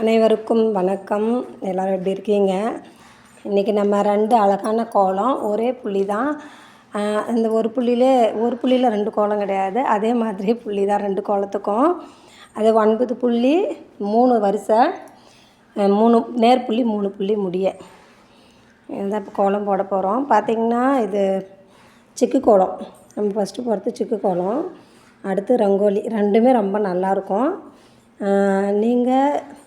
அனைவருக்கும் வணக்கம். எல்லோரும் எப்படி இருக்கீங்க? இன்றைக்கி நம்ம 2 அழகான கோலம், ஒரே புள்ளி தான். இந்த ஒரு புள்ளியில் 2 கோலம் கிடையாது, அதே மாதிரி புள்ளி தான் 2 கோலத்துக்கும். அது 9 புள்ளி 3 வரிசை, 3 நேர்புள்ளி 3 புள்ளி முடிய இதுதான் இப்போ கோலம் போட போகிறோம். பார்த்திங்கன்னா இது சிக்கு கோலம். நம்ம ஃபஸ்ட்டு போகிறது சிக்கு கோலம், அடுத்து ரங்கோலி. ரெண்டுமே ரொம்ப நல்லாயிருக்கும். நீங்கள்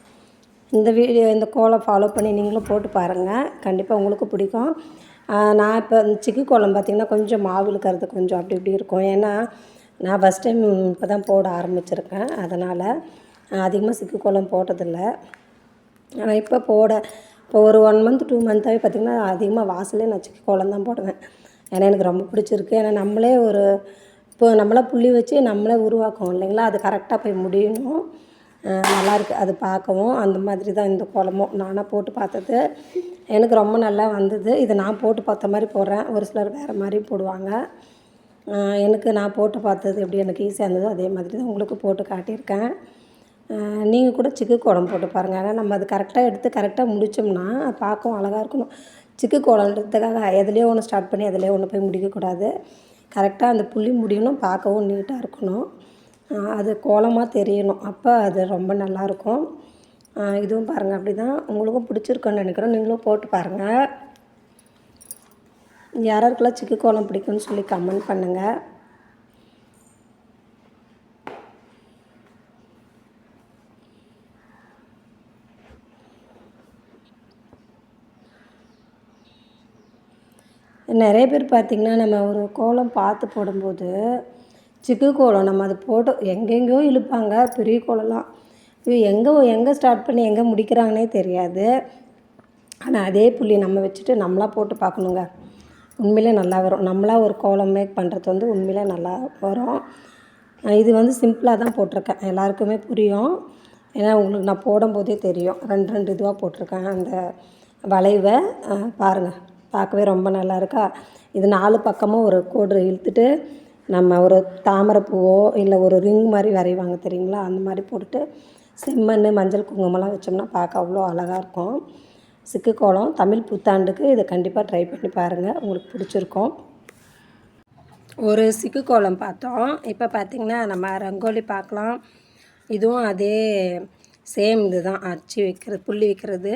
இந்த கோலம் ஃபாலோ பண்ணி நீங்களும் போட்டு பாருங்கள், கண்டிப்பாக உங்களுக்கு பிடிக்கும். நான் இப்போ சிக்கு கோலம் பார்த்திங்கன்னா கொஞ்சம் மாவு இழுக்கிறது கொஞ்சம் அப்படி இப்படி இருக்கும். ஏன்னா நான் ஃபஸ்ட் டைம் இப்போ தான் போட ஆரம்பிச்சிருக்கேன், அதனால் அதிகமாக சிக்கு கோலம் போட்டதில்லை. ஆனால் இப்போ ஒரு 1 மந்த் 2 மந்த்தாகவே பார்த்திங்கன்னா அதிகமாக வாசலே நான் சிக்கு கோலம் தான் போடுவேன். ஏன்னா எனக்கு ரொம்ப பிடிச்சிருக்கு. ஏன்னா நம்மளே புள்ளி வச்சு நம்மளே உருவாக்குவோம் இல்லைங்களா, அது கரெக்டாக போய் முடியணும். நல்லாயிருக்கு அது பார்க்கவும். அந்த மாதிரி தான் இந்த கோலமும் நானாக போட்டு பார்த்தது, எனக்கு ரொம்ப நல்லா வந்தது. இதை நான் போட்டு பார்த்த மாதிரி போடுறேன், ஒரு சிலர் வேறு மாதிரி போடுவாங்க. நான் போட்டு பார்த்தது எப்படி எனக்கு ஈஸியாக இருந்ததோ அதே மாதிரி தான் உங்களுக்கு போட்டு காட்டியிருக்கேன். நீங்கள் கூட சிக்கு கோலம் போட்டு பாருங்கள். ஏன்னா நம்ம அது கரெக்டாக எடுத்து கரெக்டாக முடித்தோம்னா பார்க்கவும் அழகாக இருக்கணும். சிக்கு கோலன்றதுக்காக எதுலேயோ ஒன்று ஸ்டார்ட் பண்ணி எதுலேயோ ஒன்று போய் முடிக்கக்கூடாது. கரெக்டாக அந்த புள்ளி முடியணும், பார்க்கவும் நீட்டாக இருக்கணும், அது கோலமாக தெரியணும். அப்போ அது ரொம்ப நல்லாயிருக்கும். இதுவும் பாருங்கள், அப்படி தான். உங்களுக்கும் பிடிச்சிருக்குன்னு நினைக்கிறேன், நீங்களும் போட்டு பாருங்கள். யாராருக்கெல்லாம் சிக்கு கோலம் பிடிக்கும்னு சொல்லி கமெண்ட் பண்ணுங்கள். நிறைய பேர் பார்த்திங்கன்னா நம்ம ஒரு கோலம் பார்த்து போடும்போது சிக்கு கோலம் நம்ம அது போட்டு எங்கெங்கேயோ இழுப்பாங்க, பெரிய கோலம்லாம் எங்கே ஸ்டார்ட் பண்ணி எங்கே முடிக்கிறாங்கன்னே தெரியாது. ஆனால் அதே புள்ளி நம்ம வச்சுட்டு நம்மளாக போட்டு பார்க்கணுங்க, உண்மையிலே நல்லா வரும். நம்மளாக ஒரு கோலம் மேக் பண்ணுறது வந்து உண்மையிலே நல்லா வரும். இது சிம்பிளாக தான் போட்டிருக்கேன், எல்லாருக்குமே புரியும். ஏன்னா உங்களுக்கு நான் போடும்போதே தெரியும், 2 இதுவாக போட்டிருக்கேன். அந்த வளைவை பாருங்கள், பார்க்கவே ரொம்ப நல்லா இருக்கா. இது 4 பக்கமும் ஒரு கோடு இழுத்துட்டு நம்ம ஒரு தாமரை பூவோ இல்லை ஒரு ரிங் மாதிரி வரைவாங்க தெரியுங்களா, அந்த மாதிரி போட்டுட்டு செம்மண் மஞ்சள் குங்குமம்லாம் வச்சோம்னா பார்க்க அவ்வளோ அழகாக இருக்கும். சிக்கு கோலம் தமிழ் புத்தாண்டுக்கு இதை கண்டிப்பாக ட்ரை பண்ணி பாருங்கள், உங்களுக்கு பிடிச்சிருக்கும். ஒரு சிக்கு கோலம் பார்த்தோம், இப்போ பார்த்திங்கன்னா நம்ம ரங்கோலி பார்க்கலாம். இதுவும் அதே சேம் இது தான், அச்சு வைக்கிறது புள்ளி வைக்கிறது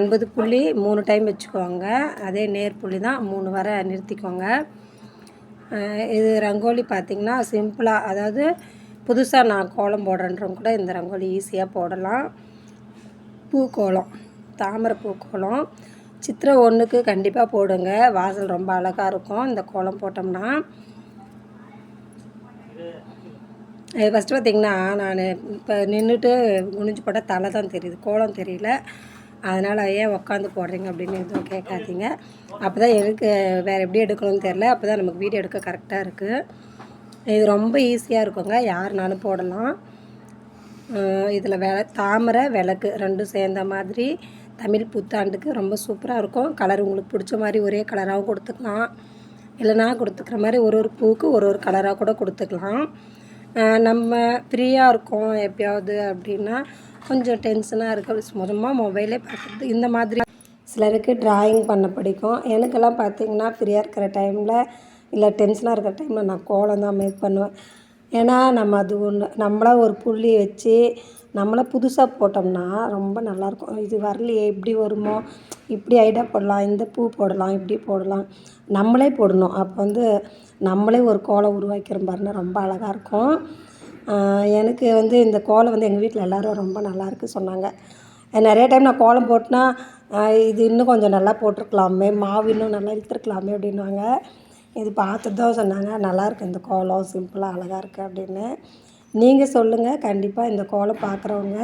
9 புள்ளி 3 டைம் வச்சுக்கோங்க. அதே நேர் புள்ளி தான், 3 வரை நிறுத்திக்கோங்க. இது ரங்கோலி பார்த்திங்கன்னா சிம்பிளாக, அதாவது புதுசாக நான் கோலம் போடுறேன்றவங்க கூட இந்த ரங்கோலி ஈஸியாக போடலாம். பூக்கோலம், தாமரை பூக்கோலம் சித்திரை 1க்கு கண்டிப்பாக போடுங்க, வாசல் ரொம்ப அழகாக இருக்கும் இந்த கோலம் போட்டோம்னா. ஃபஸ்ட்டு பார்த்திங்கன்னா நான் இப்போ நின்றுட்டு குனிஞ்சு போட்டால் தலை தான் தெரியுது, கோலம் தெரியல. அதனால் ஏன் உட்காந்து போடுறீங்க அப்படின்னு எதுவும் கேட்காதீங்க. அப்போ தான் எனக்கு வேறு எப்படி எடுக்கணும்னு தெரில, அப்போ தான் நமக்கு வீடியோ எடுக்க கரெக்டாக இருக்குது. இது ரொம்ப ஈஸியாக இருக்குங்க, யாருனாலும் போடலாம். இதில் தாமரை விளக்கு 2 சேர்ந்த மாதிரி தமிழ் புத்தாண்டுக்கு ரொம்ப சூப்பராக இருக்கும். கலர் உங்களுக்கு பிடிச்ச மாதிரி ஒரே கலராகவும் கொடுத்துக்கலாம், இல்லைனா கொடுத்துக்கிற மாதிரி ஒரு பூவுக்கு ஒரு கலராக கூட கொடுத்துக்கலாம். நம்ம ஃப்ரீயாக இருக்கோம் எப்போயாவது அப்படின்னா கொஞ்சம் டென்ஷனாக இருக்க சும்மா மொபைலே பார்க்குறது, இந்த மாதிரி. சிலருக்கு ட்ராயிங் பண்ண பிடிக்கும். எனக்கெல்லாம் பார்த்திங்கன்னா ஃப்ரீயாக இருக்கிற டைமில் இல்லை டென்ஷனாக இருக்கிற டைமில் நான் கோலம் தான் மேக் பண்ணுவேன். ஏன்னா நம்ம அது நம்மளாக ஒரு புள்ளி வச்சு நம்மளை புதுசாக போட்டோம்னா ரொம்ப நல்லாயிருக்கும். இது வரலையே, இப்படி வருமோ, இப்படி ஐடியா போடலாம், இந்த பூ போடலாம், இப்படி போடலாம், நம்மளே போடணும். அப்போ நம்மளே ஒரு கோலம் உருவாக்கிற பாருன்னா ரொம்ப அழகாக இருக்கும். எனக்கு இந்த கோலம் எங்கள் வீட்டில் எல்லோரும் ரொம்ப நல்லாயிருக்கு சொன்னாங்க. நிறைய டைம் நான் கோலம் போட்டேன்னா இது இன்னும் கொஞ்சம் நல்லா போட்டிருக்கலாமே, மாவு இன்னும் நல்லா இழுத்துருக்கலாமே அப்படின்வாங்க. இது பார்த்துட்டு தான் சொன்னாங்க, நல்லாயிருக்கு இந்த கோலம், சிம்பிளாக அழகாக இருக்குது அப்படின்னு. நீங்கள் சொல்லுங்கள், கண்டிப்பாக இந்த கோலம் பார்க்குறவங்க,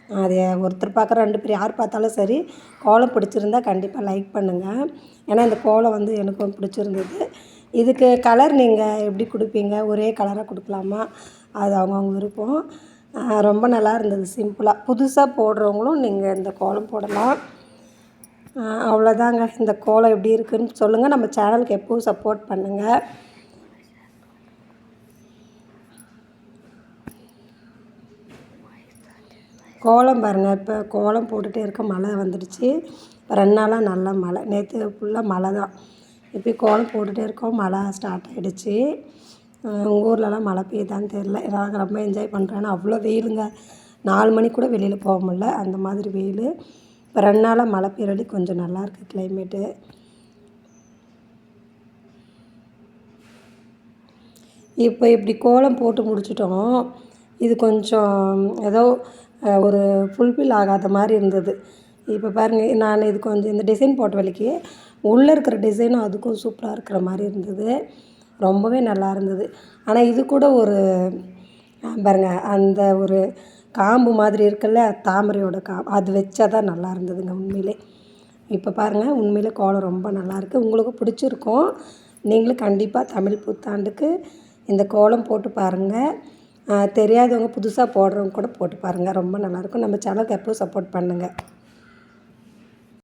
அது ஒருத்தர் பார்க்குற 2 பேர் யார் பார்த்தாலும் சரி, கோலம் பிடிச்சிருந்தா கண்டிப்பாக லைக் பண்ணுங்கள். ஏன்னா இந்த கோலம் எனக்கும் பிடிச்சிருந்தது. இதுக்கு கலர் நீங்கள் எப்படி கொடுப்பீங்க, ஒரே கலராக கொடுக்கலாமா, அது அவங்கவுங்க விருப்பம். ரொம்ப நல்லா இருந்தது சிம்பிளாக. புதுசாக போடுறவங்களும் நீங்கள் இந்த கோலம் போடலாம். அவ்வளோதாங்க. இந்த கோலம் எப்படி இருக்குதுன்னு சொல்லுங்கள். நம்ம சேனலுக்கு எப்போவும் சப்போர்ட் பண்ணுங்கள். கோலம் பாருங்கள், இப்போ கோலம் போட்டுகிட்டே இருக்க மழை வந்துடுச்சு. 2 நாளாக நல்ல மழை, நேற்று ஃபுல்லாக மழை தான். இப்போ கோலம் போட்டுகிட்டே இருக்கோம், மழை ஸ்டார்ட் ஆகிடுச்சு. உங்கள் ஊர்லலாம் மழை பெய்யுதான்னு தெரில. நாங்கள் ரொம்ப என்ஜாய் பண்ணுறேன். அவ்வளோ வெயிலுங்க, 4 மணிக்கு கூட வெளியில் போக முடியல, அந்த மாதிரி வெயில். இப்போ 2 நாளாக மழை பெய்யறடி கொஞ்சம் நல்லாயிருக்கு கிளைமேட்டு. இப்போ இப்படி கோலம் போட்டு முடிச்சிட்டோம். இது கொஞ்சம் ஏதோ ஒரு ஃபுல்ஃபில் ஆகாத மாதிரி இருந்தது. இப்போ பாருங்கள், நான் இது கொஞ்சம் இந்த டிசைன் போட்ட வழிக்கு உள்ளே இருக்கிற டிசைனும் அதுக்கும் சூப்பராக இருக்கிற மாதிரி இருந்தது. ரொம்பவே நல்லா இருந்தது. ஆனால் இது கூட ஒரு பாருங்கள், அந்த ஒரு காம்பு மாதிரி இருக்குல்ல, தாமரையோட அது வச்சா தான் நல்லா இருந்ததுங்க உண்மையிலே. இப்போ பாருங்கள், உண்மையிலே கோலம் ரொம்ப நல்லாயிருக்கு. உங்களுக்கும் பிடிச்சிருக்கும். நீங்களும் கண்டிப்பாக தமிழ் புத்தாண்டுக்கு இந்த கோலம் போட்டு பாருங்கள். தெரியாதவங்க, புதுசாக போடுறவங்க கூட போட்டு பாருங்கள். ரொம்ப நல்லாயிருக்கும். நம்ம சேனலுக்கு எப்பவும் சப்போர்ட் பண்ணுங்கள்.